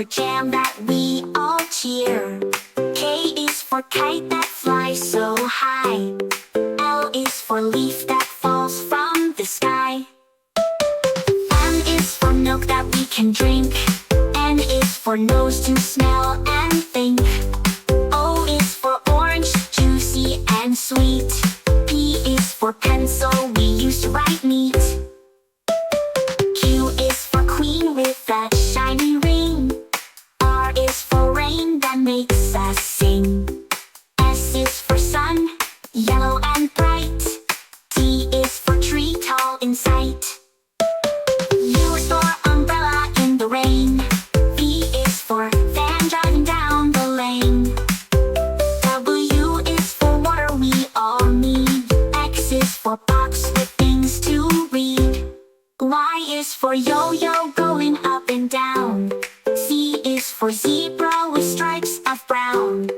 for jam that we all cheer. K is for kite that flies so high. L is for leaf that falls from the sky. M is for milk that we can drink. N is for nose to smell and think. O is for orange, juicy and sweet. P is for pencil we use to write neat. Q is for queen with that shiny ring. R is for rain that makes us sing. S is for sun, yellow and bright. T is for tree tall in sight. U is for umbrella in the rain. V is for van driving down the lane. W is for water we all need. X is for box with things to read. Y is for yo-yo going up and down. Z is for zebra with stripes of brown.